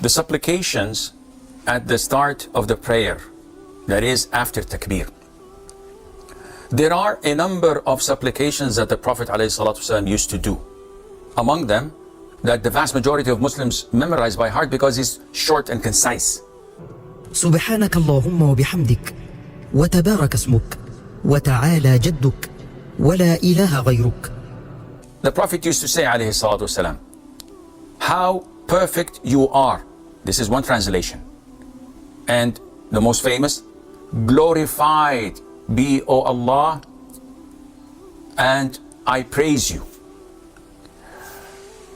The supplications at the start of the prayer, that is after takbir. There are a number of supplications that the Prophet ﷺ used to do. Among them, that the vast majority of Muslims memorize by heart because it's short and concise. سبحانك اللهم وبحمدك وتبارك اسمك وتعالى جدك ولا إله غيرك. The Prophet used to say alayhi salatu wasalam, how perfect you are. This is one translation. And the most famous, glorified be, O Allah, and I praise you.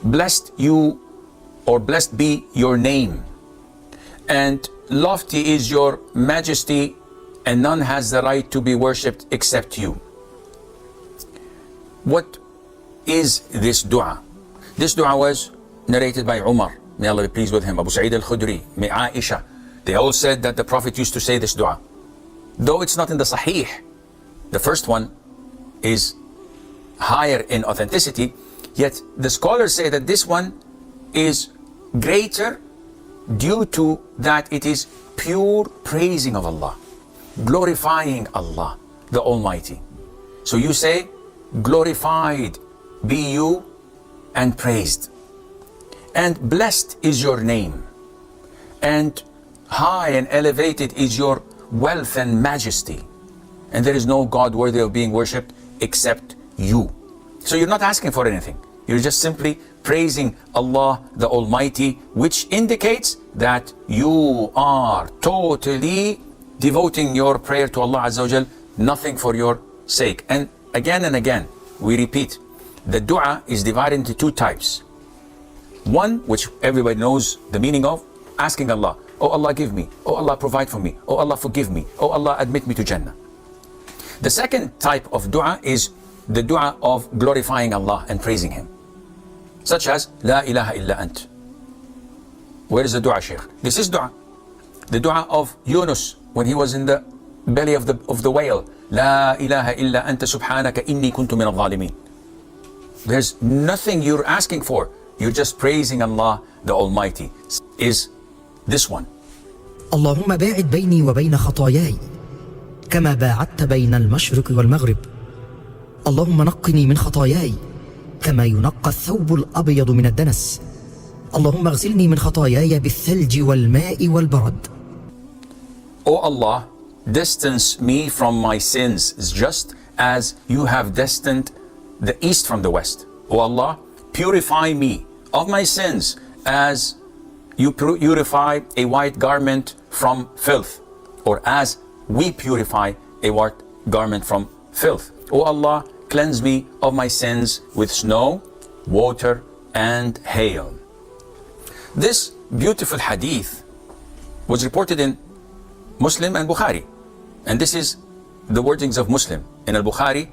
Blessed you, or blessed be your name, and lofty is your majesty, and none has the right to be worshipped except you. What is this dua? This dua was narrated by Umar, may Allah be pleased with him, Abu Sa'id Al-Khudri, may Aisha. They all said that the Prophet used to say this dua. Though it's not in the Sahih, the first one is higher in authenticity, yet the scholars say that this one is greater due to that it is pure praising of Allah, glorifying Allah, the Almighty. So you say, glorified be you and praised, and blessed is your name, and high and elevated is your wealth and majesty, and there is no God worthy of being worshipped except you. So you're not asking for anything. You're just simply praising Allah the Almighty, which indicates that you are totally devoting your prayer to Allah Azza wa Jal, nothing for your sake. And again, we repeat, the dua is divided into two types. One, which everybody knows the meaning of, asking Allah, oh Allah give me, oh Allah provide for me, oh Allah forgive me, oh Allah admit me to Jannah. The second type of dua is the dua of glorifying Allah and praising Him, such as La ilaha illa ant. Where is the dua, Shaykh? This is dua. The dua of Yunus when he was in the belly of the whale. La ilaha illa anta subhanaka inni kuntu min al-zalimin. There's nothing you're asking for. You're just praising Allah the Almighty. Is this one. اللهم باعد بيني وبين خطاياي كما باعدت بين المشرق والمغرب. اللهم نقني من خطاياي كما ينقى الثوب الأبيض من الدنس. اللهم اغسلني من خطاياي بالثلج والماء والبرد. O Allah, distance me from my sins just as you have distanced the east from the west. O Allah, purify me of my sins as you purify a white garment from filth, or as we purify a white garment from filth. O Allah, cleanse me of my sins with snow, water, and hail. This beautiful hadith was reported in Muslim and Bukhari. And this is the wordings of Muslim. In Al-Bukhari,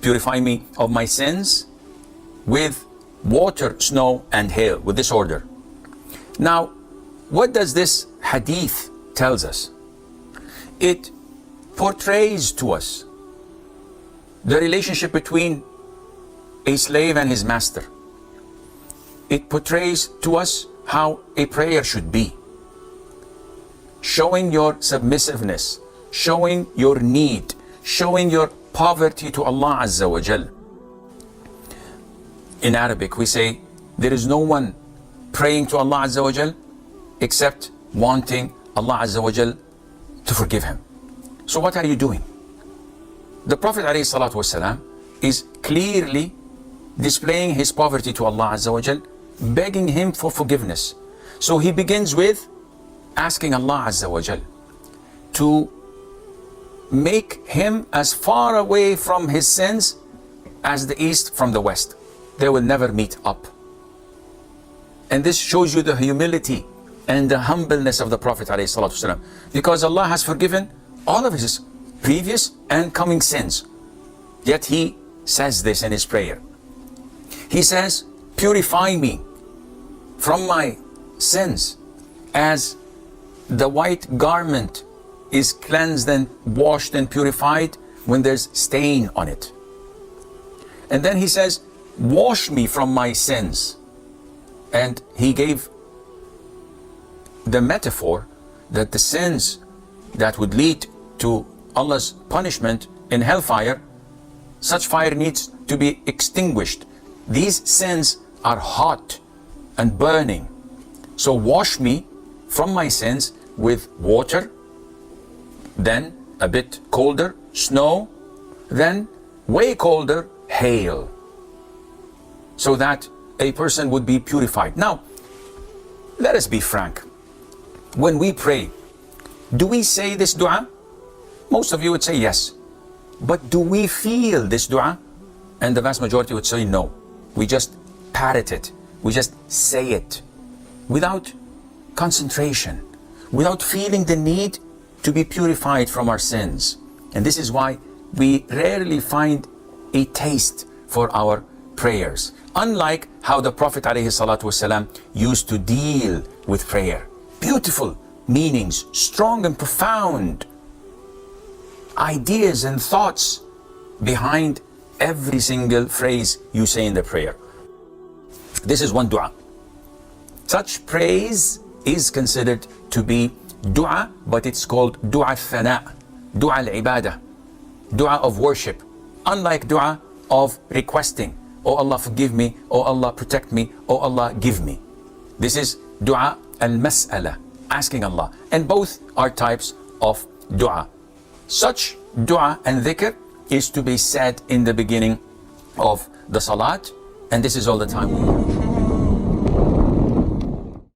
purify me of my sins with water, snow, and hail, with this order. Now, what does this hadith tells us? It portrays to us the relationship between a slave and his master. It portrays to us how a prayer should be, showing your submissiveness, showing your need, showing your poverty to Allah Azza wa Jal. In Arabic we say there is no one praying to Allah Azza wa Jal except wanting Allah Azza wa Jal to forgive him. So what are you doing? The Prophet ﷺ is clearly displaying his poverty to Allah Azza wa Jal, begging him for forgiveness. So he begins with asking Allah Azza wa Jal to make him as far away from his sins as the east from the west. They will never meet up. And this shows you the humility and the humbleness of the Prophet ﷺ, because Allah has forgiven all of his previous and coming sins. Yet he says this in his prayer. He says, purify me from my sins as the white garment is cleansed and washed and purified when there's stain on it. And then he says, wash me from my sins. And he gave the metaphor that the sins that would lead to Allah's punishment in hellfire, such fire needs to be extinguished. These sins are hot and burning. So wash me from my sins with water, then a bit colder, snow, then way colder, hail, so that a person would be purified. Now, let us be frank. When we pray, do we say this dua? Most of you would say yes. But do we feel this dua? And the vast majority would say no. We just parrot it. We just say it without concentration, without feeling the need to be purified from our sins. And this is why we rarely find a taste for our prayers. Unlike how the Prophet ﷺ used to deal with prayer. Beautiful meanings, strong and profound ideas and thoughts behind every single phrase you say in the prayer. This is one dua. Such praise is considered to be dua, but it's called dua al-thana, dua al-ibadah, dua of worship. Unlike dua of requesting, oh Allah forgive me, oh Allah protect me, oh Allah give me. This is dua al-mas'ala, asking Allah. And both are types of dua. Such dua and dhikr is to be said in the beginning of the salat, and this is all the time we